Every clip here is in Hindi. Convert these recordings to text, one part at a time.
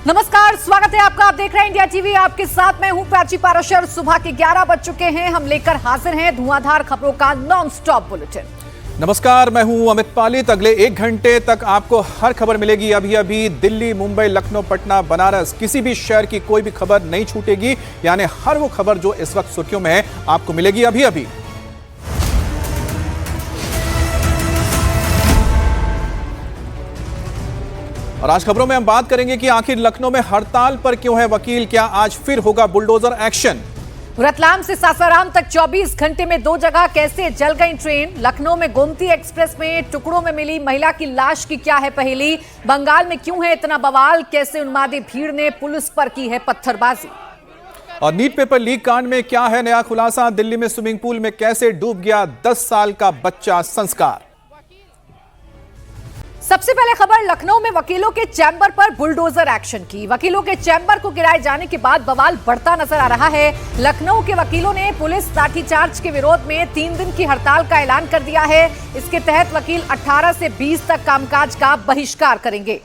नमस्कार, स्वागत है आपका। आप देख रहे हैं इंडिया टीवी। आपके साथ मैं हूं प्राची पाराशर। सुबह के 11 बज चुके हैं। हम लेकर हाजिर हैं धुआंधार खबरों का नॉन स्टॉप बुलेटिन। नमस्कार, मैं हूं अमित पालित। अगले 1 घंटे तक आपको हर खबर मिलेगी। अभी दिल्ली, मुंबई, लखनऊ, पटना, बनारस, किसी भी शहर की कोई भी खबर नहीं छूटेगी। यानी हर वो खबर जो इस वक्त सुर्खियों में है आपको मिलेगी अभी। और आज खबरों में हम बात करेंगे कि आखिर लखनऊ में हड़ताल पर क्यों है वकील। क्या आज फिर होगा बुलडोजर एक्शन। रतलाम से सासाराम तक 24 घंटे में 2 जगह कैसे जल गई ट्रेन। लखनऊ में गोमती एक्सप्रेस में टुकड़ों में मिली महिला की लाश की क्या है पहेली। बंगाल में क्यों है इतना बवाल, कैसे उन्मादी भीड़ ने पुलिस पर की है पत्थरबाजी। और नीट पेपर लीक कांड में क्या है नया खुलासा। दिल्ली में स्विमिंग पूल में कैसे डूब गया 10 साल का बच्चा। संस्कार। सबसे पहले खबर लखनऊ में वकीलों के चैम्बर पर बुलडोजर एक्शन की। वकीलों के चैम्बर को गिराए जाने के बाद बवाल बढ़ता नजर आ रहा है। लखनऊ के वकीलों ने पुलिस लाठीचार्ज के विरोध में 3 दिन की हड़ताल का ऐलान कर दिया है। इसके तहत वकील 18 से 20 तक कामकाज का बहिष्कार करेंगे।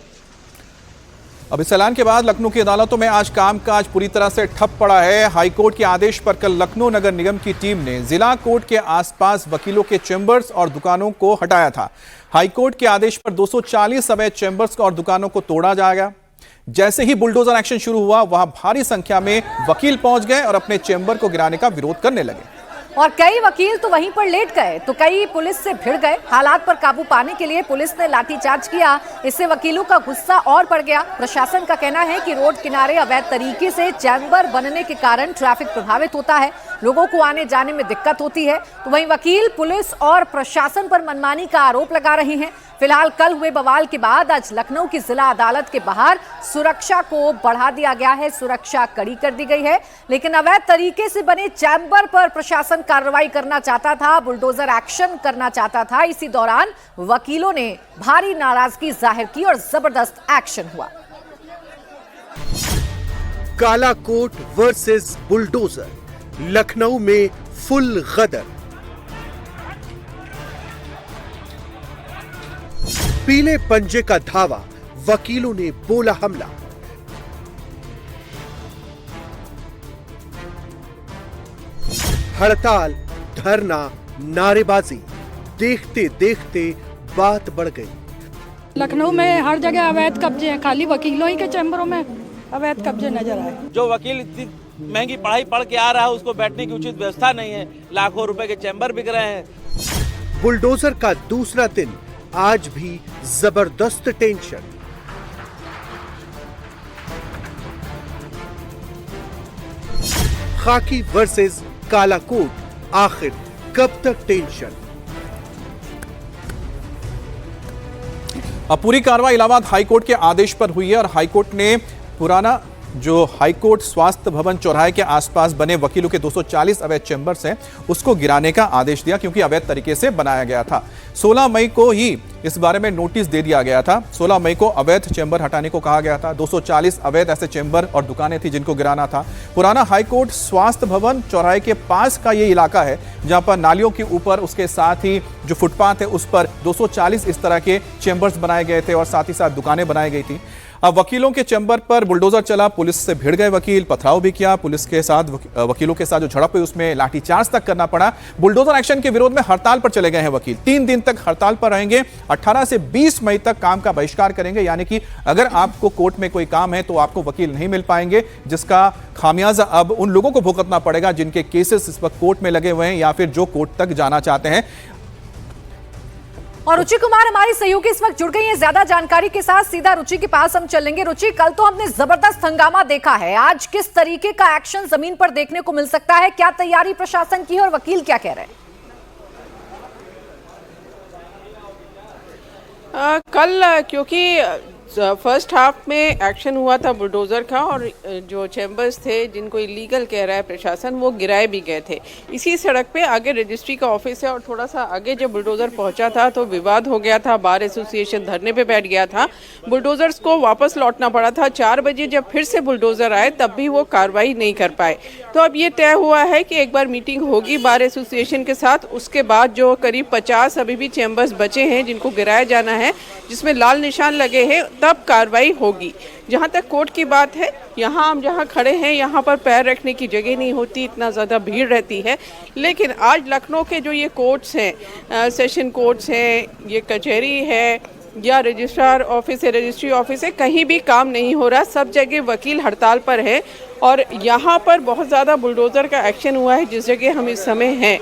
अब इस ऐलान के बाद लखनऊ की अदालतों में आज कामकाज पूरी तरह से ठप पड़ा है। हाईकोर्ट के आदेश पर कल लखनऊ नगर निगम की टीम ने जिला कोर्ट के आसपास वकीलों के चैम्बर्स और दुकानों को हटाया था। हाईकोर्ट के आदेश पर 240 अवैध चैम्बर्स और दुकानों को तोड़ा जाएगा। जैसे ही बुलडोजर एक्शन शुरू हुआ, वहां भारी संख्या में वकील पहुंच गए और अपने चैम्बर को गिराने का विरोध करने लगे। और कई वकील तो वहीं पर लेट गए तो कई पुलिस से भिड़ गए। हालात पर काबू पाने के लिए पुलिस ने लाठीचार्ज किया। इससे वकीलों का गुस्सा और बढ़ गया। प्रशासन का कहना है कि रोड किनारे अवैध तरीके से चैम्बर बनने के कारण ट्रैफिक प्रभावित होता है, लोगों को आने जाने में दिक्कत होती है। तो वहीं वकील पुलिस और प्रशासन पर मनमानी का आरोप लगा रहे हैं। फिलहाल कल हुए बवाल के बाद आज लखनऊ की जिला अदालत के बाहर सुरक्षा को बढ़ा दिया गया है, सुरक्षा कड़ी कर दी गई है। लेकिन अवैध तरीके से बने चैम्बर पर प्रशासन कार्रवाई करना चाहता था, बुलडोजर एक्शन करना चाहता था। इसी दौरान वकीलों ने भारी नाराजगी जाहिर की और जबरदस्त एक्शन हुआ। काला कोट वर्सेस बुलडोजर, लखनऊ में फुल गदर। पीले पंजे का धावा, वकीलों ने बोला हमला। हड़ताल, धरना, नारेबाजी, देखते देखते बात बढ़ गई। लखनऊ में हर जगह अवैध कब्जे हैं, खाली वकीलों ही के चैम्बरों में अवैध कब्जे नजर आए। जो वकील इतनी महंगी पढ़ाई पढ़ के आ रहा है, उसको बैठने की उचित व्यवस्था नहीं है। लाखों रुपए के चैम्बर बिक रहे हैं। बुलडोजर का दूसरा दिन आज भी जबरदस्त टेंशन। खाकी वर्सेस काला कोट, आखिर कब तक टेंशन। अब पूरी कार्रवाई इलाहाबाद हाईकोर्ट के आदेश पर हुई है और हाईकोर्ट ने पुराना जो हाईकोर्ट स्वास्थ्य भवन चौराहे के आसपास बने वकीलों के 240 अवैध चैम्बर्स हैं उसको गिराने का आदेश दिया, क्योंकि अवैध तरीके से बनाया गया था। 16 मई को ही इस बारे में नोटिस दे दिया गया था। 16 मई को अवैध चैम्बर हटाने को कहा गया था। 240 अवैध ऐसे चैम्बर और दुकानें थी जिनको गिराना था। पुराना हाईकोर्ट स्वास्थ्य भवन चौराहे के पास का ये इलाका है जहां पर नालियों के ऊपर, उसके साथ ही जो फुटपाथ है उस पर 240 इस तरह के चैम्बर्स बनाए गए थे और साथ ही साथ दुकानें बनाई गई थी। अब वकीलों के चैम्बर पर बुलडोजर चला, पुलिस से भिड़ गए वकील, पथराव भी किया। पुलिस के साथ वकीलों के साथ जो झड़प हुई उसमें लाठीचार्ज तक करना पड़ा। बुलडोजर एक्शन के विरोध में हड़ताल पर चले गए हैं वकील। 3 दिन तक हड़ताल पर रहेंगे। 18 से 20 मई तक काम का बहिष्कार करेंगे। यानी कि अगर आपको कोर्ट में कोई काम है तो आपको वकील नहीं मिल पाएंगे, जिसका खामियाजा अब उन लोगों को भुगतना पड़ेगा जिनके केसेस इस वक्त कोर्ट में लगे हुए हैं या फिर जो कोर्ट तक जाना चाहते हैं। और रुचि कुमार हमारी सहयोगी इस वक्त जुड़ गई है ज्यादा जानकारी के साथ। सीधा रुचि के पास हम चलेंगे। रुचि, कल तो हमने जबरदस्त हंगामा देखा है, आज किस तरीके का एक्शन जमीन पर देखने को मिल सकता है? क्या तैयारी प्रशासन की है और वकील क्या कह रहे हैं? कल क्योंकि फर्स्ट हाफ में एक्शन हुआ था बुलडोज़र का और जो चैम्बर्स थे जिनको इलीगल कह रहा है प्रशासन, वो गिराए भी गए थे। इसी सड़क पे आगे रजिस्ट्री का ऑफिस है और थोड़ा सा आगे जब बुलडोज़र पहुंचा था तो विवाद हो गया था। बार एसोसिएशन धरने पे बैठ गया था। बुलडोज़र्स को वापस लौटना पड़ा था। 4 बजे जब फिर से बुलडोज़र आए तब भी वो कार्रवाई नहीं कर पाए। तो अब ये तय हुआ है कि एक बार मीटिंग होगी बार एसोसिएशन के साथ, उसके बाद जो करीब 50 अभी भी चैम्बर्स बचे हैं जिनको गिराया जाना है, जिसमें लाल निशान लगे हैं, तब कार्रवाई होगी। जहाँ तक कोर्ट की बात है, यहाँ हम जहाँ खड़े हैं यहाँ पर पैर रखने की जगह नहीं होती, इतना ज़्यादा भीड़ रहती है। लेकिन आज लखनऊ के जो ये कोर्ट्स हैं, सेशन कोर्ट्स हैं, ये कचहरी है या रजिस्ट्रार ऑफिस है, रजिस्ट्री ऑफिस है, कहीं भी काम नहीं हो रहा, सब जगह वकील हड़ताल पर है। और यहाँ पर बहुत ज़्यादा बुलडोज़र का एक्शन हुआ है जिस जगह हम इस समय हैं।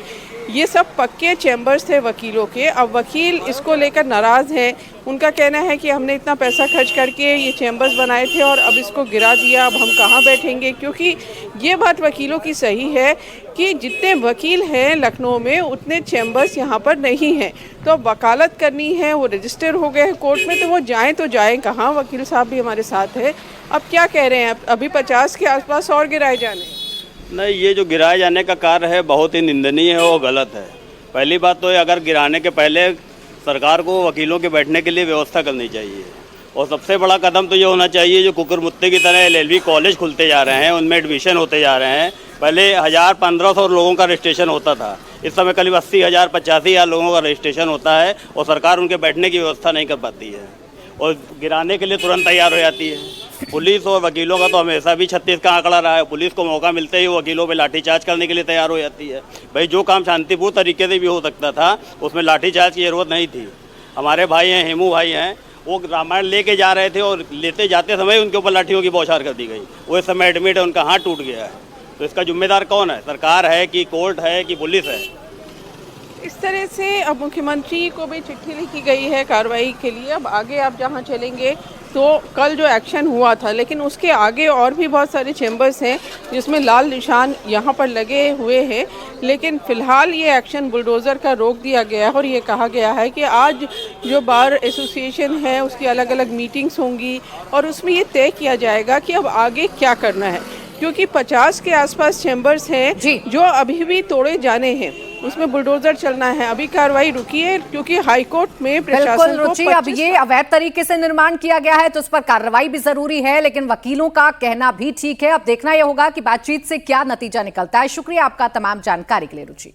ये सब पक्के चैम्बर्स थे वकीलों के। अब वकील इसको लेकर नाराज़ हैं। उनका कहना है कि हमने इतना पैसा खर्च करके ये चैम्बर्स बनाए थे और अब इसको गिरा दिया, अब हम कहाँ बैठेंगे। क्योंकि ये बात वकीलों की सही है कि जितने वकील हैं लखनऊ में उतने चैम्बर्स यहाँ पर नहीं हैं। तो अब वकालत करनी है, वो रजिस्टर हो गए हैं कोर्ट में, तो जाएँ कहाँ। वकील साहब भी हमारे साथ है। अब क्या कह रहे हैं, अभी 50 के आसपास और गिराए जाने? नहीं, ये जो गिराए जाने का कार्य है बहुत ही निंदनीय है और गलत है। पहली बात तो अगर गिराने के पहले सरकार को वकीलों के बैठने के लिए व्यवस्था करनी चाहिए। और सबसे बड़ा कदम तो ये होना चाहिए, जो कुकुरमुत्ते की तरह LLB कॉलेज खुलते जा रहे हैं, उनमें एडमिशन होते जा रहे हैं। पहले 1000-1500 लोगों का रजिस्ट्रेशन होता था, इस समय करीब 80,000-85,000 लोगों का रजिस्ट्रेशन होता है और सरकार उनके बैठने की व्यवस्था नहीं कर पाती है और गिराने के लिए तुरंत तैयार हो जाती है। पुलिस और वकीलों का तो हमेशा भी 36 का आंकड़ा रहा है। पुलिस को मौका मिलते ही वकीलों पे लाठीचार्ज करने के लिए तैयार हो जाती है। भाई जो काम शांतिपूर्ण तरीके से भी हो सकता था उसमें लाठीचार्ज की ज़रूरत नहीं थी। हमारे भाई हैं, हेमू भाई हैं, वो रामायण लेके जा रहे थे और लेते जाते समय उनके ऊपर लाठियों की बौछार कर दी गई। वो इस समय एडमिट है, उनका हाथ टूट गया है। तो इसका जिम्मेदार कौन है? सरकार है कि कोर्ट है कि पुलिस है? इस तरह से अब मुख्यमंत्री को भी चिट्ठी लिखी गई है कार्रवाई के लिए। अब आगे आप जहाँ चलेंगे तो कल जो एक्शन हुआ था, लेकिन उसके आगे और भी बहुत सारे चैम्बर्स हैं जिसमें लाल निशान यहाँ पर लगे हुए हैं। लेकिन फ़िलहाल ये एक्शन बुलडोज़र का रोक दिया गया है और ये कहा गया है कि आज जो बार एसोसिएशन है उसकी अलग अलग मीटिंग्स होंगी और उसमें ये तय किया जाएगा कि अब आगे क्या करना है। क्योंकि 50 के आसपास चैम्बर्स हैं जो अभी भी तोड़े जाने हैं, उसमें बुलडोजर चलना है। अभी कार्रवाई रुकी है क्योंकि हाईकोर्ट में प्रशासन को रुचि, अब ये अवैध तरीके से निर्माण किया गया है तो उस पर कार्रवाई भी जरूरी है, लेकिन वकीलों का कहना भी ठीक है। अब देखना यह होगा कि बातचीत से क्या नतीजा निकलता है। शुक्रिया आपका तमाम जानकारी के लिए रुचि।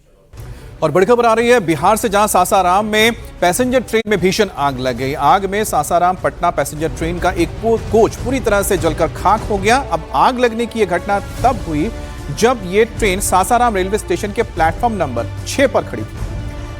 और बड़ी खबर आ रही है बिहार से, जहां सासाराम में पैसेंजर ट्रेन में भीषण आग लग गई। आग में सासाराम पटना पैसेंजर ट्रेन का एक कोच पूरी तरह से जलकर खाक हो गया। अब आग लगने की यह घटना तब हुई जब ये ट्रेन सासाराम रेलवे स्टेशन के प्लेटफॉर्म नंबर 6 पर खड़ी थी।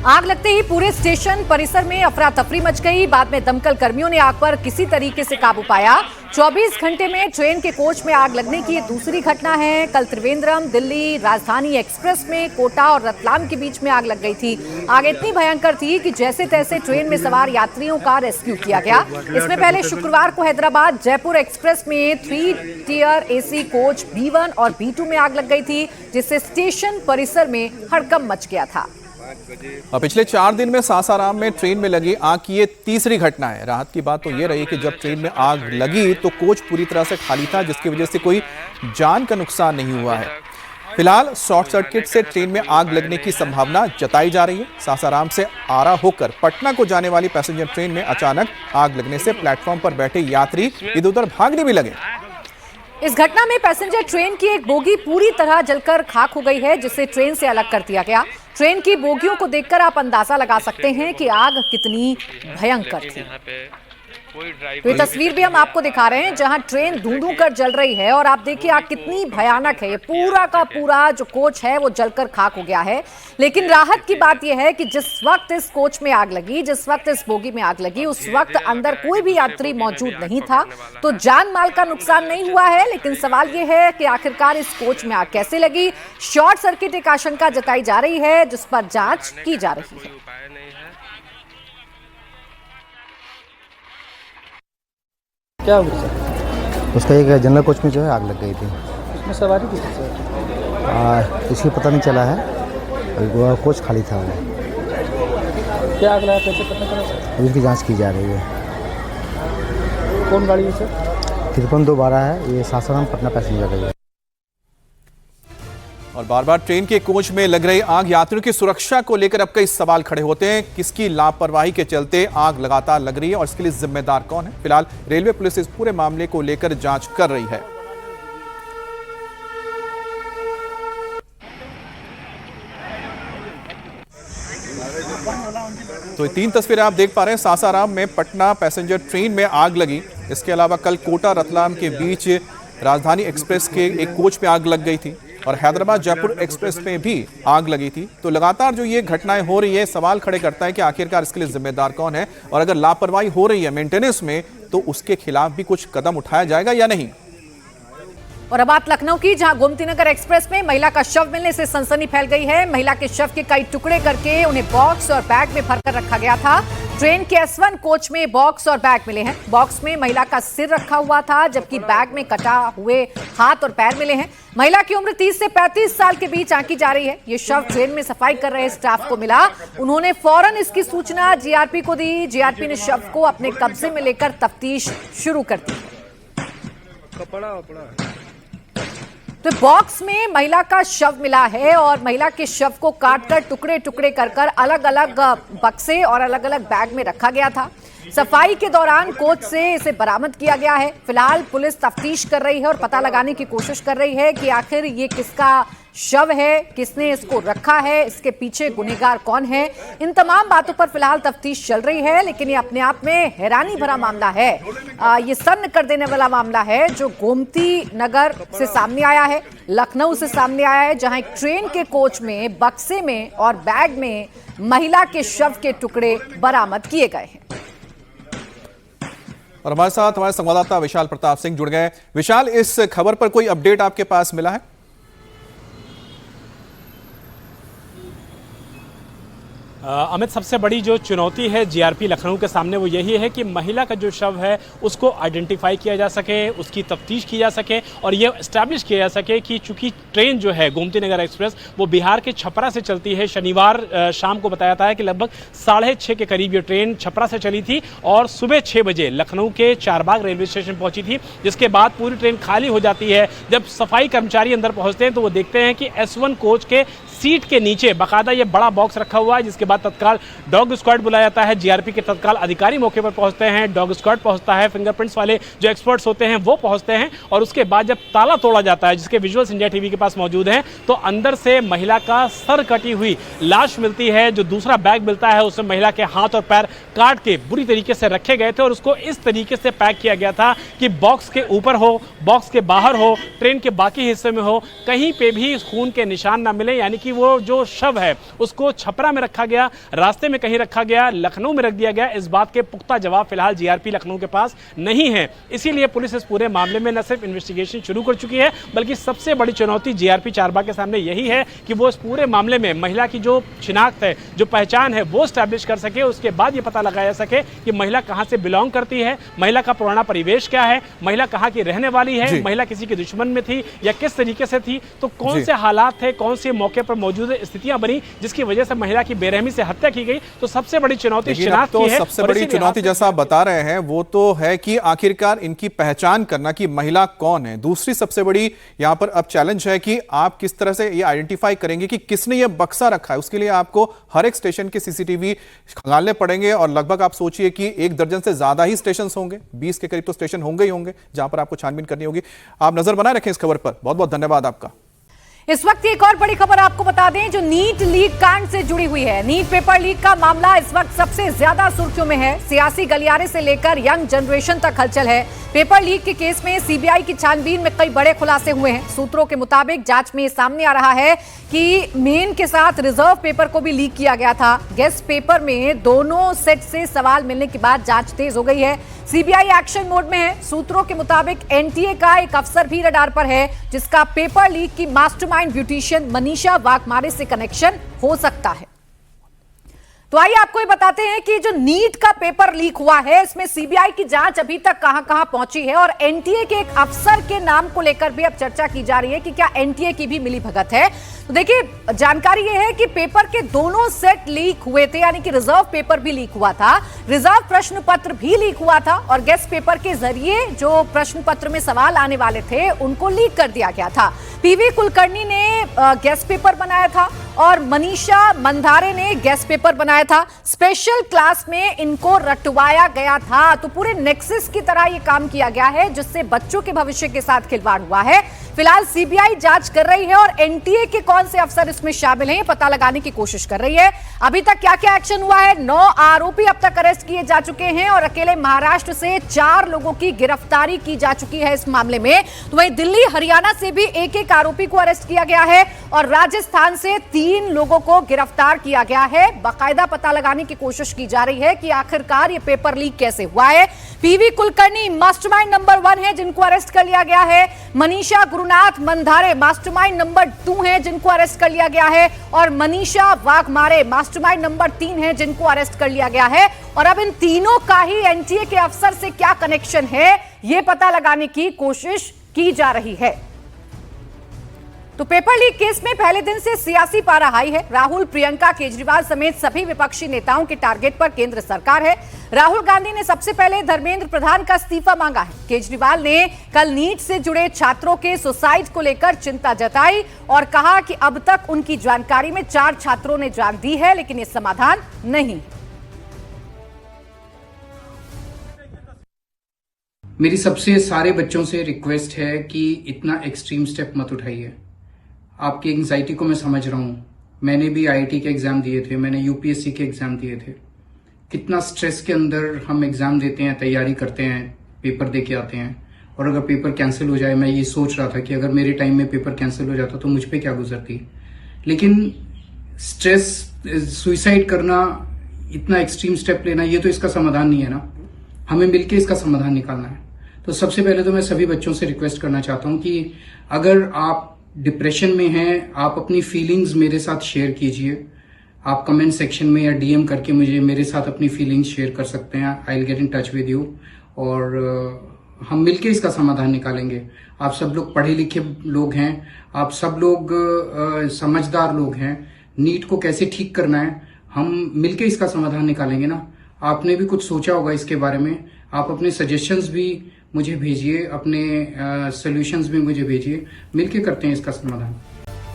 आग लगते ही पूरे स्टेशन परिसर में अफरा तफरी मच गई। बाद में दमकल कर्मियों ने आग पर किसी तरीके से काबू पाया। 24 घंटे में ट्रेन के कोच में आग लगने की ये दूसरी घटना है। कल त्रिवेंद्रम दिल्ली राजधानी एक्सप्रेस में कोटा और रतलाम के बीच में आग लग गई थी। आग इतनी भयंकर थी कि जैसे तैसे ट्रेन में सवार यात्रियों का रेस्क्यू किया गया। इसमें पहले शुक्रवार को हैदराबाद जयपुर एक्सप्रेस में 3 टियर AC कोच B1 और B2 में आग लग गई थी, जिससे स्टेशन परिसर में हड़कंप मच गया था। और पिछले 4 दिन में सासाराम में ट्रेन में लगी आग की ये तीसरी घटना है। राहत की बात तो ये रही कि जब ट्रेन में आग लगी तो कोच पूरी तरह से खाली था, जिसकी वजह से कोई जान का नुकसान नहीं हुआ है। फिलहाल शॉर्ट सर्किट से ट्रेन में आग लगने की संभावना जताई जा रही है। सासाराम से आरा होकर पटना को जाने वाली पैसेंजर ट्रेन में अचानक आग लगने से प्लेटफॉर्म पर बैठे यात्री इधर उधर भागने भी लगे। इस घटना में पैसेंजर ट्रेन की एक बोगी पूरी तरह जलकर खाक हो गई है, जिसे ट्रेन से अलग कर दिया गया। ट्रेन की बोगियों को देखकर आप अंदाजा लगा सकते हैं कि आग कितनी भयंकर थी। तो ये तस्वीर भी हम आपको दिखा रहे हैं जहां ट्रेन धुंधू कर जल रही है और आप देखिए आग कितनी भयानक है। ये पूरा का पूरा जो कोच है वो जलकर खाक हो गया है। लेकिन राहत की बात यह है कि जिस वक्त इस कोच में आग लगी, जिस वक्त इस बोगी में आग लगी, उस वक्त अंदर कोई भी यात्री मौजूद नहीं था, तो जान माल का नुकसान नहीं हुआ है। लेकिन सवाल ये है कि आखिरकार इस कोच में आग कैसे लगी। शॉर्ट सर्किट एक आशंका जताई जा रही है, जिस पर जांच की जा रही है। क्या हुआ सर? उसका एक जनरल कोच में जो है आग लग गई थी। उसमें सवारी थी सर? इसकी पता नहीं चला है, कोच खाली था वो। क्या आग लगा, कैसे पता चला सर? अभी उसकी जांच की जा रही है। कौन गाड़ी है सर? 5312 है, ये सासाराम पटना पैसेंजर है। और बार बार ट्रेन के कोच में लग रही आग यात्रियों की सुरक्षा को लेकर अब कई सवाल खड़े होते हैं। किसकी लापरवाही के चलते आग लगातार लग रही है और इसके लिए जिम्मेदार कौन है? फिलहाल रेलवे पुलिस इस पूरे मामले को लेकर जांच कर रही है। तो ये 3 तस्वीरें आप देख पा रहे हैं। सासाराम में पटना पैसेंजर ट्रेन में आग लगी। इसके अलावा कल कोटा रतलाम के बीच राजधानी एक्सप्रेस के एक कोच में आग लग गई थी और हैदराबाद जयपुर एक्सप्रेस में भी आग लगी थी। तो लगातार जो ये घटनाएं हो रही है, सवाल खड़े करता है कि आखिरकार इसके लिए जिम्मेदार कौन है, और अगर लापरवाही हो रही है मेंटेनेंस में तो उसके खिलाफ भी कुछ कदम उठाया जाएगा या नहीं। और अब बात लखनऊ की, जहां गोमती नगर एक्सप्रेस में महिला का शव मिलने से सनसनी फैल गई है। महिला के शव के कई टुकड़े करके उन्हें बॉक्स और बैग में भरकर रखा गया था। ट्रेन के S1 कोच में बॉक्स और बैग मिले हैं। बॉक्स में महिला का सिर रखा हुआ था, जबकि बैग में कटा हुए हाथ और पैर मिले हैं। महिला की उम्र 30 से 35 साल के बीच आंकी जा रही है। ये शव ट्रेन में सफाई कर रहे स्टाफ को मिला। उन्होंने फौरन इसकी सूचना जीआरपी को दी। जीआरपी ने शव को अपने कब्जे में लेकर तफ्तीश शुरू कर दी। तो बॉक्स में महिला का शव मिला है और महिला के शव को काटकर टुकड़े टुकड़े कर अलग अलग बक्से और अलग अलग बैग में रखा गया था। सफाई के दौरान कोच से इसे बरामद किया गया है। फिलहाल पुलिस तफ्तीश कर रही है और पता लगाने की कोशिश कर रही है कि आखिर ये किसका शव है, किसने इसको रखा है, इसके पीछे गुनहगार कौन है। इन तमाम बातों पर फिलहाल तफ्तीश चल रही है, लेकिन ये अपने आप में हैरानी भरा मामला है। ये सन्न कर देने वाला मामला है जो गोमती नगर से सामने आया है, लखनऊ से सामने आया है, जहां एक ट्रेन के कोच में बक्से में और बैग में महिला के शव के टुकड़े बरामद किए गए हैं। और हमारे साथ हमारे संवाददाता विशाल प्रताप सिंह जुड़ गए। विशाल, इस खबर पर कोई अपडेट आपके पास मिला है? अमित, सबसे बड़ी जो चुनौती है जीआरपी लखनऊ के सामने वो यही है कि महिला का जो शव है उसको आइडेंटिफाई किया जा सके, उसकी तफ्तीश की जा सके और ये एस्टैब्लिश किया जा सके कि चूंकि ट्रेन जो है गोमती नगर एक्सप्रेस वो बिहार के छपरा से चलती है। शनिवार शाम को बताया था कि लगभग 6:30 के करीब ये ट्रेन छपरा से चली थी और सुबह 6 बजे लखनऊ के चारबाग रेलवे स्टेशन पहुंची थी, जिसके बाद पूरी ट्रेन खाली हो जाती है। जब सफाई कर्मचारी अंदर पहुंचते हैं तो वो देखते हैं कि S1 कोच के सीट के नीचे बाकायदा ये बड़ा बॉक्स रखा हुआ है, जिसके बाद तत्काल डॉग स्क्वाड बुलाया जाता है। जीआरपी के तत्काल अधिकारी मौके पर पहुंचते हैं, डॉग स्क्वाड पहुंचता है, फिंगरप्रिंट्स वाले जो एक्सपर्ट्स होते हैं वो पहुंचते हैं और उसके बाद जब ताला तोड़ा जाता है, जिसके विजुअल्स इंडिया टीवी के पास मौजूद हैं, तो अंदर से महिला का सर कटी हुई लाश मिलती है। जो दूसरा बैग मिलता है उसमें महिला के हाथ और पैर काट के बुरी तरीके से रखे गए थे और उसको इस तरीके से पैक किया गया था कि बॉक्स के ऊपर हो, बॉक्स के बाहर हो, ट्रेन के बाकी हिस्से में हो, कहीं पे भी खून के निशान ना मिले। यानी कि वो जो शव है उसको छपरा में रखा गया, रास्ते में कहीं रखा गया, लखनऊ में रख दिया गया, इस बात के पुख्ता जवाब फिलहाल जीआरपी लखनऊ के पास नहीं है। इसीलिए पुलिस इस पूरे मामले में न सिर्फ इन्वेस्टिगेशन शुरू कर चुकी है, बल्कि सबसे बड़ी चुनौती जीआरपी चारबाग के सामने यही है कि वो इस पूरे मामले में महिला की जो शिनाख्त है, जो पहचान है, वो स्टैब्लिश कर सके। उसके बाद ये पता लगाया जा सके कि महिला कहां से बिलोंग करती है, महिला का पुराना परिवेश क्या है, महिला कहां की रहने वाली है, महिला किसी के दुश्मन में थी या किस तरीके से थी, तो कौन से हालात थे, कौन से मौके पर मौजूद स्थितियां बनी जिसकी वजह से महिला की बेरहमी से हत्या की गई। तो सबसे बड़ी चुनौती शिनाख्त की है। सबसे बड़ी चुनौती जैसा आप बता रहे हैं वो तो है कि आखिरकार इनकी पहचान करना कि महिला कौन है। दूसरी सबसे बड़ी यहां पर अब चैलेंज है कि आप किस तरह से ये आइडेंटिफाई करेंगे कि किसने ये बक्सा रखा है। उसके लिए आपको हर एक स्टेशन के सीसीटीवी खंगालने पड़ेंगे और लगभग आप सोचिए कि 1 दर्जन से ज्यादा ही स्टेशन होंगे, 20 के करीब तो स्टेशन होंगे ही होंगे जहां पर आपको छानबीन करनी होगी। आप नजर बनाए रखें इस खबर पर। बहुत बहुत धन्यवाद आपका। इस वक्त एक और बड़ी खबर आपको बता दें जो नीट लीक कांड से जुड़ी हुई है। नीट पेपर लीक का मामला इस वक्त सबसे ज्यादा सुर्खियों में है। सियासी गलियारे से लेकर यंग जनरेशन तक हलचल है। पेपर लीक के केस में सीबीआई की छानबीन में कई बड़े खुलासे हुए हैं। सूत्रों के मुताबिक जांच में सामने आ रहा है कि मेन के साथ रिजर्व पेपर को भी लीक किया गया था। गेस्ट पेपर में दोनों सेट से सवाल मिलने के बाद जांच तेज हो गई है। सीबीआई एक्शन मोड में है। सूत्रों के मुताबिक एनटीए का एक अफसर भी रडार पर है जिसका पेपर लीक की मास्टरमाइंड ब्यूटिशियन मनीषा वाघमारे से कनेक्शन हो सकता है। तो आइए आपको ये बताते हैं कि जो नीट का पेपर लीक हुआ है इसमें सीबीआई की जांच अभी तक कहां-कहां पहुंची है और एनटीए के एक अफसर के नाम को लेकर भी अब चर्चा की जा रही है कि क्या एनटीए की भी मिलीभगत है। तो देखिए, जानकारी ये है कि पेपर के दोनों सेट लीक हुए थे, यानी कि रिजर्व पेपर भी लीक हुआ था, रिजर्व प्रश्न पत्र भी लीक हुआ था और गेस्ट पेपर के जरिए जो प्रश्न पत्र में सवाल आने वाले थे उनको लीक कर दिया गया था। पीवी कुलकर्णी ने गेस्ट पेपर बनाया था और मनीषा मंधारे ने गेस्ट पेपर बनाया था। स्पेशल क्लास में इनको रटवाया गया था। तो पूरे नेक्सस की तरह यह काम किया गया है जिससे बच्चों के भविष्य के साथ खिलवाड़ हुआ है। फिलहाल सीबीआई जांच कर रही है और एनटीए के कौन से अफसर इसमें शामिल हैं ये पता लगाने की कोशिश कर रही है। अभी तक क्या क्या एक्शन हुआ है? 9 आरोपी अब तक अरेस्ट किए जा चुके हैं और अकेले महाराष्ट्र से 4 लोगों की गिरफ्तारी की जा चुकी है इस मामले में। तो वहीं दिल्ली हरियाणा से भी एक आरोपी को अरेस्ट किया गया है और राजस्थान से 3 लोगों को गिरफ्तार किया गया है। बाकायदा पता लगाने की कोशिश की जा रही है कि आखिरकार ये पेपर लीक कैसे हुआ है। पीवी कुलकर्णी मास्टरमाइंड नंबर 1 है जिनको अरेस्ट कर लिया गया है। मनीषा गुरुनाथ मंधारे मास्टरमाइंड नंबर 2 है जिनको अरेस्ट कर लिया गया है और मनीषा वाघमारे मास्टरमाइंड नंबर 3 है जिनको अरेस्ट कर लिया गया है। और अब इन तीनों का ही एनटीए के अफसर से क्या कनेक्शन है यह पता लगाने की कोशिश की जा रही है। तो पेपर लीक केस में पहले दिन से सियासी पारा हाई है। राहुल, प्रियंका, केजरीवाल समेत सभी विपक्षी नेताओं के टारगेट पर केंद्र सरकार है। राहुल गांधी ने सबसे पहले धर्मेंद्र प्रधान का इस्तीफा मांगा है। केजरीवाल ने कल नीट से जुड़े छात्रों के सुसाइड को लेकर चिंता जताई और कहा कि अब तक उनकी जानकारी में 4 छात्रों ने जान दी है लेकिन ये समाधान नहीं। मेरी सबसे सारे बच्चों से रिक्वेस्ट है कि इतना एक्सट्रीम स्टेप मत उठाइए। आपकी एंजाइटी को मैं समझ रहा हूँ। मैंने भी आईआईटी के एग्जाम दिए थे, मैंने यूपीएससी के एग्जाम दिए थे। कितना स्ट्रेस के अंदर हम एग्जाम देते हैं, तैयारी करते हैं, पेपर दे के आते हैं और अगर पेपर कैंसिल हो जाए, मैं ये सोच रहा था कि अगर मेरे टाइम में पेपर कैंसिल हो जाता तो मुझ पे क्या गुजरती। लेकिन स्ट्रेस, सुइसाइड करना, इतना एक्सट्रीम स्टेप लेना, ये तो इसका समाधान नहीं है ना। हमें मिलकर इसका समाधान निकालना है। तो सबसे पहले तो मैं सभी बच्चों से रिक्वेस्ट करना चाहता हूं कि अगर आप डिप्रेशन में हैं, आप अपनी फीलिंग्स मेरे साथ शेयर कीजिए। आप कमेंट सेक्शन में या डीएम करके मुझे मेरे साथ अपनी फीलिंग्स शेयर कर सकते हैं। I will get in touch with you और हम मिलके इसका समाधान निकालेंगे। आप सब लोग पढ़े लिखे लोग हैं, आप सब लोग समझदार लोग हैं। नीट को कैसे ठीक करना है, हम मिलके इसका समाधान निकालेंगे ना। आपने भी कुछ सोचा होगा इसके बारे में। आप अपने सजेशंस भी मुझे भेजिए, अपने सॉल्यूशंस भी मुझे भेजिए। मिलके करते हैं इसका समाधान।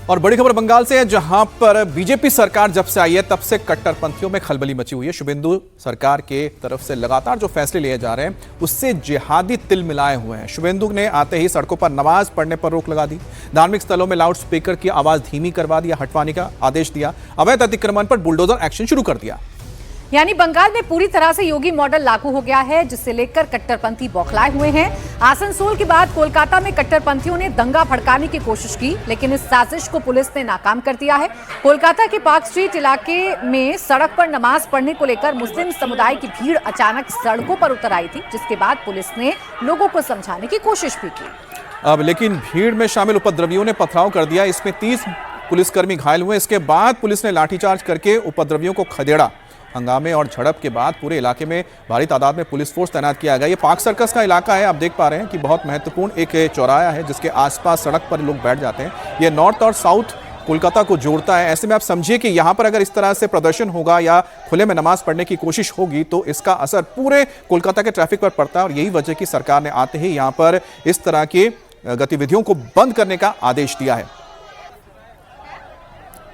और बड़ी खबर बंगाल से है जहां पर बीजेपी सरकार जब से आई है तब से कट्टरपंथियों में खलबली मची हुई है। शुभेंदु सरकार के तरफ से लगातार जो फैसले लिए जा रहे हैं उससे जिहादी तिल मिलाए हुए हैं। शुभेंदु ने आते ही सड़कों पर नमाज पढ़ने पर रोक लगा दी, धार्मिक स्थलों में लाउड स्पीकर की आवाज धीमी करवा दिया, हटवाने का आदेश दिया, अवैध अतिक्रमण पर बुलडोजर एक्शन शुरू कर दिया। यानी बंगाल में पूरी तरह से योगी मॉडल लागू हो गया है जिससे लेकर कट्टरपंथी बौखलाए हुए हैं। आसनसोल के बाद कोलकाता में कट्टरपंथियों ने दंगा भड़काने की कोशिश की लेकिन इस साजिश को पुलिस ने नाकाम कर दिया है। कोलकाता के पार्क स्ट्रीट इलाके में सड़क पर नमाज पढ़ने को लेकर मुस्लिम समुदाय की भीड़ अचानक सड़कों पर उतर आई थी जिसके बाद पुलिस ने लोगों को समझाने की कोशिश भी की। अब लेकिन भीड़ में शामिल उपद्रवियों ने पथराव कर दिया, इसमें 30 पुलिसकर्मी घायल हुए। इसके बाद पुलिस ने लाठीचार्ज करके उपद्रवियों को खदेड़ा। हंगामे और झड़प के बाद पूरे इलाके में भारी तादाद में पुलिस फोर्स तैनात किया गया। ये पार्क सर्कस का इलाका है, आप देख पा रहे हैं कि बहुत महत्वपूर्ण एक चौराहा है जिसके आसपास सड़क पर लोग बैठ जाते हैं। ये नॉर्थ और साउथ कोलकाता को जोड़ता है। ऐसे में आप समझिए कि यहाँ पर अगर इस तरह से प्रदर्शन होगा या खुले में नमाज पढ़ने की कोशिश होगी तो इसका असर पूरे कोलकाता के ट्रैफिक पर पड़ता है और यही वजह की सरकार ने आते ही यहाँ पर इस तरह की गतिविधियों को बंद करने का आदेश दिया है।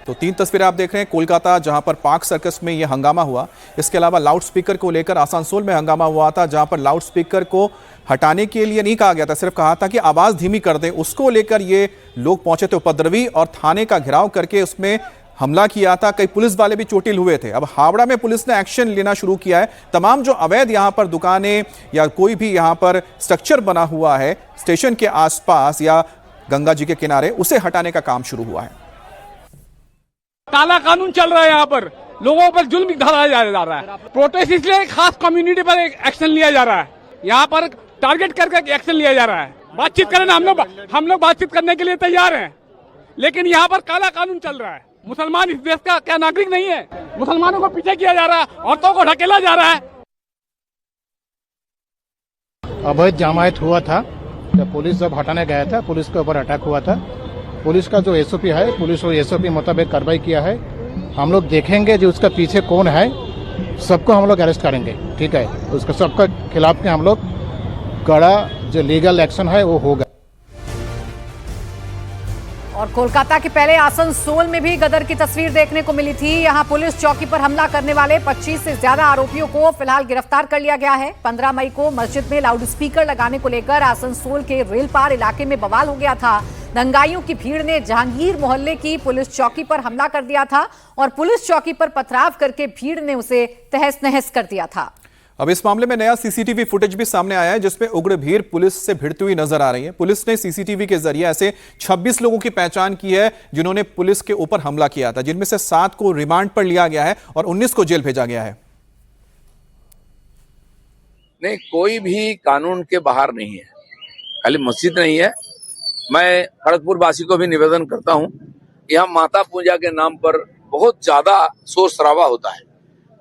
तो 3 तस्वीरें आप देख रहे हैं कोलकाता जहां पर पार्क सर्कस में यह हंगामा हुआ। इसके अलावा लाउड स्पीकर को लेकर आसनसोल में हंगामा हुआ था जहां पर लाउड स्पीकर को हटाने के लिए नहीं कहा गया था, सिर्फ कहा था कि आवाज धीमी कर दें। उसको लेकर ये लोग पहुंचे थे उपद्रवी और थाने का घेराव करके उसमें हमला किया था। कई पुलिस वाले भी चोटिल हुए थे। अब हावड़ा में पुलिस ने एक्शन लेना शुरू किया है। तमाम जो अवैध यहां पर दुकानें या कोई भी यहां पर स्ट्रक्चर बना हुआ है स्टेशन के आसपास या गंगा जी के किनारे, उसे हटाने का काम शुरू हुआ है। काला कानून चल रहा है, यहाँ पर लोगों पर जुल्म ढाया जा रहा है। प्रोटेस्ट इसलिए खास कम्युनिटी पर एक्शन लिया जा रहा है, यहाँ पर टारगेट करके एक्शन लिया जा रहा है। बातचीत करना हम लोग बातचीत करने के लिए तैयार हैं, लेकिन यहाँ पर काला कानून चल रहा है। मुसलमान इस देश का क्या नागरिक नहीं है? मुसलमानों को पीछे किया जा रहा है, औरतों को ढकेला जा रहा है। अवैध जमायत हुआ था जब पुलिस हटाने गया था, पुलिस के ऊपर अटैक हुआ था। पुलिस का जो एसओपी है, पुलिस वो एसओपी मुताबिक कार्रवाई किया है। हम लोग देखेंगे जो उसका पीछे कौन है, सबको हम लोग अरेस्ट करेंगे, ठीक है। उसका सबका खिलाफ में हम लोग कड़ा जो लीगल एक्शन है वो होगा। और कोलकाता के पहले आसनसोल में भी गदर की तस्वीर देखने को मिली थी। यहां पुलिस चौकी पर हमला करने वाले 25 से ज्यादा आरोपियों को फिलहाल गिरफ्तार कर लिया गया है। 15 मई को मस्जिद में लाउडस्पीकर लगाने को लेकर आसनसोल के रेलपार इलाके में बवाल हो गया था। दंगाइयों की भीड़ ने जहांगीर मोहल्ले की पुलिस चौकी पर हमला कर दिया था और पुलिस चौकी पर पथराव करके भीड़ ने उसे तहस नहस कर दिया था। अब इस मामले में नया सीसीटीवी फुटेज भी सामने आया है जिसमें उग्र भीड़ पुलिस से भिड़ती हुई नजर आ रही है। पुलिस ने सीसीटीवी के जरिए ऐसे 26 लोगों की पहचान की है जिन्होंने पुलिस के ऊपर हमला किया था, जिनमें से 7 को रिमांड पर लिया गया है और 19 को जेल भेजा गया है। नहीं, कोई भी कानून के बाहर नहीं है, खाली मस्जिद नहीं है। मैं खड़गपुर वासी को भी निवेदन करता हूं, यहाँ माता पूजा के नाम पर बहुत ज्यादा शोर शराबा होता है।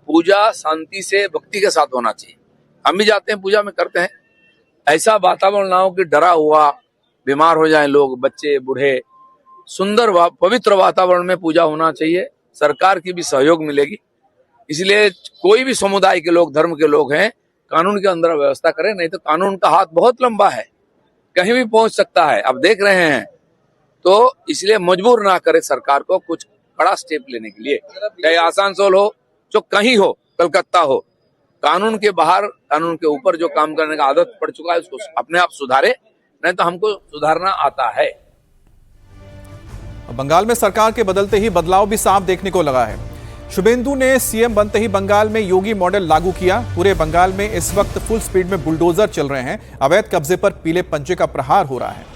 पूजा शांति से भक्ति के साथ होना चाहिए। हम भी जाते हैं पूजा में करते हैं, ऐसा वातावरण ना हो कि डरा हुआ बीमार हो जाएं लोग, बच्चे बूढ़े। सुंदर पवित्र वातावरण में पूजा होना चाहिए, सरकार की भी सहयोग मिलेगी। इसलिए कोई भी समुदाय के लोग, धर्म के लोग हैं, कानून के अंदर व्यवस्था करें, नहीं तो कानून का हाथ बहुत लंबा है, कहीं भी पहुंच सकता है। अब देख रहे हैं, तो इसलिए मजबूर ना करे सरकार को कुछ बड़ा स्टेप लेने के लिए, चाहे आसनसोल हो, जो कहीं हो, कलकत्ता हो। कानून के बाहर, कानून के ऊपर जो काम करने का आदत पड़ चुका है उसको अपने आप सुधारे, नहीं तो हमको सुधारना आता है। बंगाल में सरकार के बदलते ही बदलाव भी साफ देखने को लगा है। शुभेंदु ने सीएम बनते ही बंगाल में योगी मॉडल लागू किया। पूरे बंगाल में इस वक्त फुल स्पीड में बुलडोजर चल रहे हैं। अवैध कब्जे पर पीले पंजे का प्रहार हो रहा है।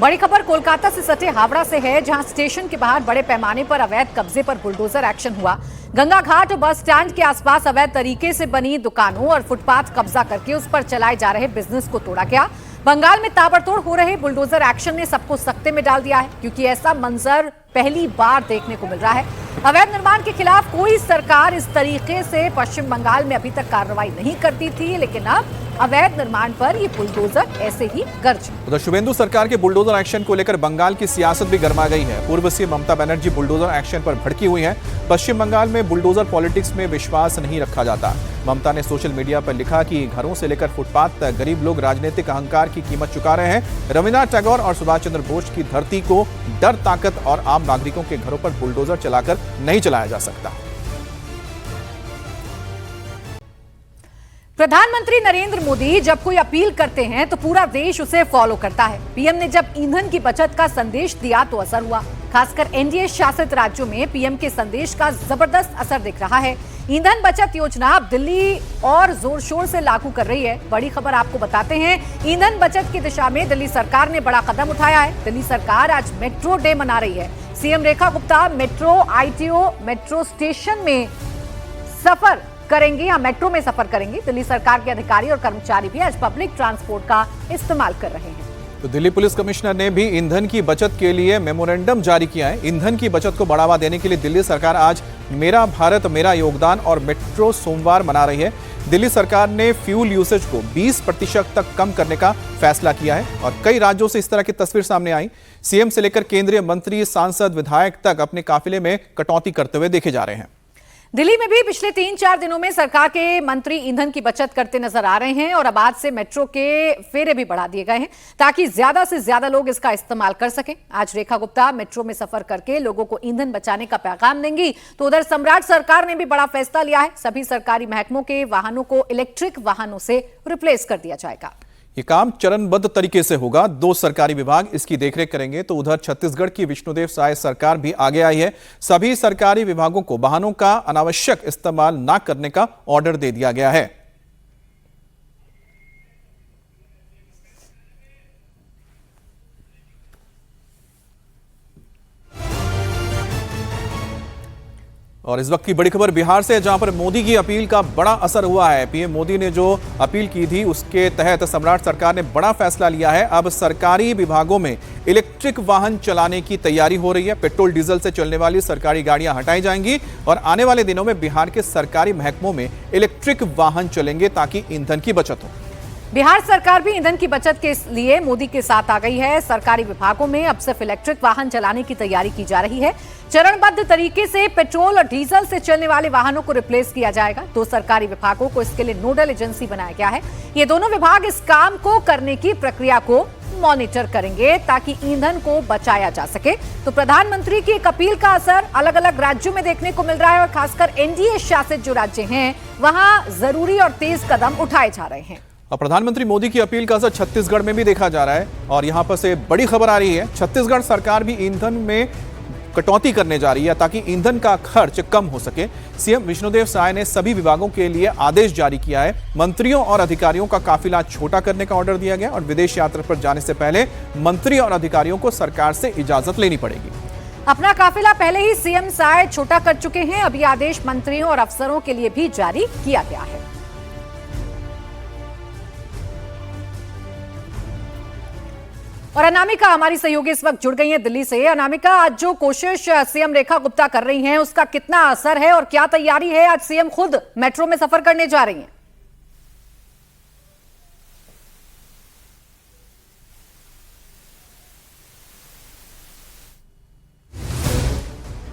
बड़ी खबर कोलकाता से सटे हावड़ा से है, जहां स्टेशन के बाहर बड़े पैमाने पर अवैध कब्जे पर बुलडोजर एक्शन हुआ। गंगा घाट और बस स्टैंड के आसपास अवैध तरीके से बनी दुकानों और फुटपाथ कब्जा करके उस पर चलाए जा रहे बिजनेस को तोड़ा गया। बंगाल में ताबड़तोड़ हो रहे बुलडोजर एक्शन ने सबको सख्ते में डाल दिया है, क्योंकि ऐसा मंजर पहली बार देखने को मिल रहा है। अवैध निर्माण के खिलाफ कोई सरकार इस तरीके से पश्चिम बंगाल में अभी तक कार्रवाई नहीं करती थी, लेकिन अब अवैध निर्माण पर ये बुलडोजर ऐसे ही गरजे। उधर शुभेंदु सरकार के बुलडोजर एक्शन को लेकर बंगाल की सियासत भी गर्मा गई है। पूर्व CM Mamata Banerjee bulldozer action पर भड़की हुई हैं। पश्चिम बंगाल में बुलडोजर पॉलिटिक्स में विश्वास नहीं रखा जाता। ममता ने सोशल मीडिया पर लिखा कि घरों से लेकर फुटपाथ तक गरीब लोग राजनीतिक अहंकार की कीमत चुका रहे हैं। रविन्द्रनाथ टैगोर और सुभाष चंद्र बोस की धरती को डर, ताकत और आम नागरिकों के घरों पर बुलडोजर चलाकर नहीं चलाया जा सकता। प्रधानमंत्री नरेंद्र मोदी जब कोई अपील करते हैं तो पूरा देश उसे फॉलो करता है। पीएम ने जब ईंधन की बचत का संदेश दिया तो असर हुआ। खासकर एनडीए शासित राज्यों में पीएम के संदेश का जबरदस्त असर दिख रहा है। ईंधन बचत योजना अब दिल्ली और जोर शोर से लागू कर रही है। बड़ी खबर आपको बताते हैं, ईंधन बचत की दिशा में दिल्ली सरकार ने बड़ा कदम उठाया है। दिल्ली सरकार आज मेट्रो डे मना रही है। CM Rekha Gupta metro, ITO, metro station में सफर करेंगे या मेट्रो में सफर करेंगे। दिल्ली सरकार के अधिकारी और कर्मचारी भी आज पब्लिक ट्रांसपोर्ट का इस्तेमाल कर रहे हैं। तो दिल्ली पुलिस कमिश्नर ने भी ईंधन की बचत के लिए मेमोरेंडम जारी किया है। ईंधन की बचत को बढ़ावा देने के लिए दिल्ली सरकार आज मेरा भारत मेरा योगदान और मेट्रो सोमवार मना रही है। दिल्ली सरकार ने फ्यूल यूसेज को 20% तक कम करने का फैसला किया है और कई राज्यों से इस तरह की तस्वीर सामने आई। सीएम से लेकर केंद्रीय मंत्री, सांसद, विधायक तक अपने काफिले में कटौती करते हुए देखे जा रहे हैं। दिल्ली में भी पिछले 3-4 दिनों में सरकार के मंत्री ईंधन की बचत करते नजर आ रहे हैं और अब आज से मेट्रो के फेरे भी बढ़ा दिए गए हैं ताकि ज्यादा से ज्यादा लोग इसका इस्तेमाल कर सकें। आज रेखा गुप्ता मेट्रो में सफर करके लोगों को ईंधन बचाने का पैगाम देंगी। तो उधर सम्राट सरकार ने भी बड़ा फैसला लिया है। सभी सरकारी महकमों के वाहनों को इलेक्ट्रिक वाहनों से रिप्लेस कर दिया जाएगा। ये काम चरणबद्ध तरीके से होगा। 2 सरकारी विभाग इसकी देखरेख करेंगे। तो उधर छत्तीसगढ़ की विष्णुदेव साय सरकार भी आगे आई है। सभी सरकारी विभागों को वाहनों का अनावश्यक इस्तेमाल न करने का ऑर्डर दे दिया गया है। और इस वक्त की बड़ी खबर बिहार से, जहां पर मोदी की अपील का बड़ा असर हुआ है। पीएम मोदी ने जो अपील की थी उसके तहत सम्राट सरकार ने बड़ा फैसला लिया है। अब सरकारी विभागों में इलेक्ट्रिक वाहन चलाने की तैयारी हो रही है। पेट्रोल डीजल से चलने वाली सरकारी गाड़ियां हटाई जाएंगी और आने वाले दिनों में बिहार के सरकारी महकमों में इलेक्ट्रिक वाहन चलेंगे ताकि ईंधन की बचत हो। बिहार सरकार भी ईंधन की बचत के लिए मोदी के साथ आ गई है। सरकारी विभागों में अब सिर्फ इलेक्ट्रिक वाहन चलाने की तैयारी की जा रही है। चरणबद्ध तरीके से पेट्रोल और डीजल से चलने वाले वाहनों को रिप्लेस किया जाएगा। 2 सरकारी विभागों को इसके लिए नोडल एजेंसी बनाया गया है। ये दोनों विभाग इस काम को करने की प्रक्रिया को मॉनिटर करेंगे ताकि ईंधन को बचाया जा सके। तो प्रधानमंत्री की एक अपील का असर अलग अलग राज्यों में देखने को मिल रहा है और खासकर एनडीए शासित जो राज्य हैं वहां जरूरी और तेज कदम उठाए जा रहे हैं। और प्रधानमंत्री मोदी की अपील का असर छत्तीसगढ़ में भी देखा जा रहा है और यहां पर से बड़ी खबर आ रही है, छत्तीसगढ़ सरकार भी ईंधन में कटौती करने जा रही है ताकि ईंधन का खर्च कम हो सके। सीएम विष्णुदेव साय ने सभी विभागों के लिए आदेश जारी किया है। मंत्रियों और अधिकारियों का काफिला छोटा करने का ऑर्डर दिया गया और विदेश यात्रा पर जाने से पहले मंत्री और अधिकारियों को सरकार से इजाजत लेनी पड़ेगी। अपना काफिला पहले ही सीएम साय छोटा कर चुके हैं। अभी आदेश मंत्रियों और अफसरों के लिए भी जारी किया गया है। और अनामिका हमारी सहयोगी इस वक्त जुड़ गई हैं दिल्ली से। अनामिका, आज जो कोशिश सीएम रेखा गुप्ता कर रही हैं उसका कितना असर है और क्या तैयारी है? आज सीएम खुद मेट्रो में सफर करने जा रही हैं।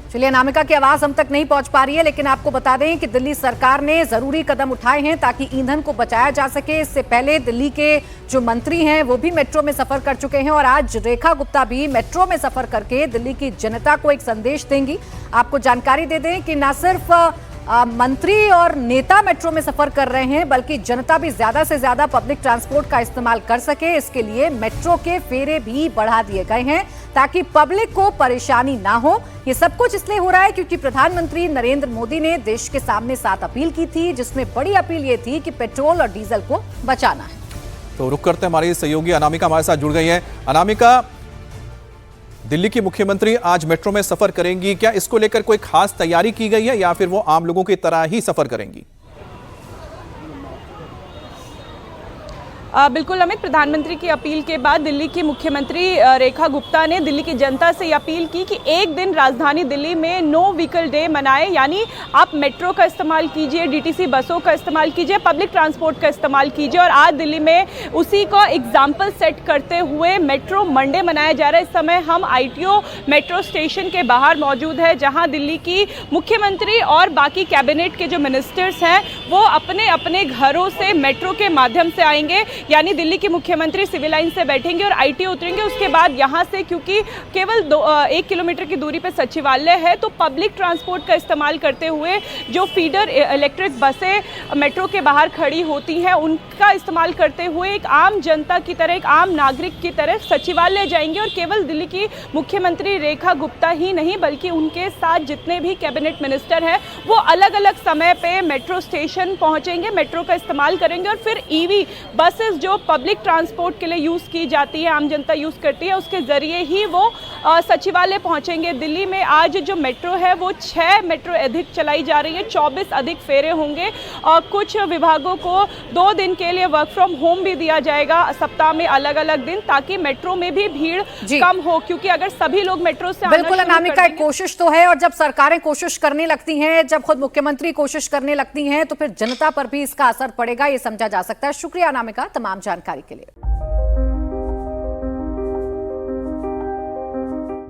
चलिए, अनामिका की आवाज हम तक नहीं पहुंच पा रही है, लेकिन आपको बता दें कि दिल्ली सरकार ने जरूरी कदम उठाए हैं ताकि ईंधन को बचाया जा सके। इससे पहले दिल्ली के जो मंत्री हैं वो भी मेट्रो में सफर कर चुके हैं और आज रेखा गुप्ता भी मेट्रो में सफर करके दिल्ली की जनता को एक संदेश देंगी। आपको जानकारी दे दें कि न सिर्फ मंत्री और नेता मेट्रो में सफर कर रहे हैं बल्कि जनता भी ज्यादा से ज्यादा पब्लिक ट्रांसपोर्ट का इस्तेमाल कर सके, इसके लिए मेट्रो के फेरे भी बढ़ा दिए गए हैं ताकि पब्लिक को परेशानी ना हो। ये सब कुछ इसलिए हो रहा है क्योंकि प्रधानमंत्री नरेंद्र मोदी ने देश के सामने 7 अपील की थी, जिसमें बड़ी अपील ये थी कि पेट्रोल और डीजल को बचाना है। तो रुक करते हैं, हमारी सहयोगी अनामिका हमारे साथ जुड़ गई है। अनामिका, दिल्ली की मुख्यमंत्री आज मेट्रो में सफर करेंगी, क्या इसको लेकर कोई खास तैयारी की गई है या फिर वो आम लोगों की तरह ही सफर करेंगी? बिल्कुल अमित, प्रधानमंत्री की अपील के बाद दिल्ली की मुख्यमंत्री रेखा गुप्ता ने दिल्ली की जनता से अपील की कि एक दिन राजधानी दिल्ली में नो व्हीकल डे मनाए, यानी आप मेट्रो का इस्तेमाल कीजिए, डीटीसी बसों का इस्तेमाल कीजिए, पब्लिक ट्रांसपोर्ट का इस्तेमाल कीजिए। और आज दिल्ली में उसी का एग्जाम्पल सेट करते हुए मेट्रो मंडे मनाया जा रहा है। इस समय हम आईटीओ मेट्रो स्टेशन के बाहर मौजूद है, जहाँ दिल्ली की मुख्यमंत्री और बाकी कैबिनेट के जो मिनिस्टर्स हैं वो अपने अपने घरों से मेट्रो के माध्यम से आएंगे, यानी दिल्ली की मुख्यमंत्री सिविल लाइन से बैठेंगे और आईटीओ उतरेंगे। उसके बाद यहाँ से, क्योंकि केवल 1 किलोमीटर की दूरी पर सचिवालय है, तो पब्लिक ट्रांसपोर्ट का इस्तेमाल करते हुए जो फीडर इलेक्ट्रिक बसें मेट्रो के बाहर खड़ी होती हैं उनका इस्तेमाल करते हुए एक आम जनता की तरह, एक आम नागरिक की तरह सचिवालय जाएंगे। और केवल दिल्ली की मुख्यमंत्री रेखा गुप्ता ही नहीं बल्कि उनके साथ जितने भी कैबिनेट मिनिस्टर हैं वो अलग अलग समय पे मेट्रो स्टेशन पहुंचेंगे, मेट्रो का इस्तेमाल करेंगे और फिर ईवी बसेस जो पब्लिक ट्रांसपोर्ट के लिए यूज़ की जाती है, आम जनता यूज़ करती है, उसके ज़रिए ही वो सचिवालय पहुंचेंगे। दिल्ली में आज जो मेट्रो है वो 6 मेट्रो अधिक चलाई जा रही है, 24 अधिक फेरे होंगे और कुछ विभागों को 2 दिन के लिए वर्क फ्रॉम होम भी दिया जाएगा सप्ताह में अलग अलग दिन, ताकि मेट्रो में भी भीड़ कम हो, क्योंकि अगर सभी लोग मेट्रो से बिल्कुल अनामिका, कोशिश तो है और जब सरकारें कोशिश करने लगती हैं, जब खुद मुख्यमंत्री कोशिश करने लगती हैं तो फिर जनता पर भी इसका असर पड़ेगा, ये समझा जा सकता है। शुक्रिया अनामिका तमाम जानकारी के लिए।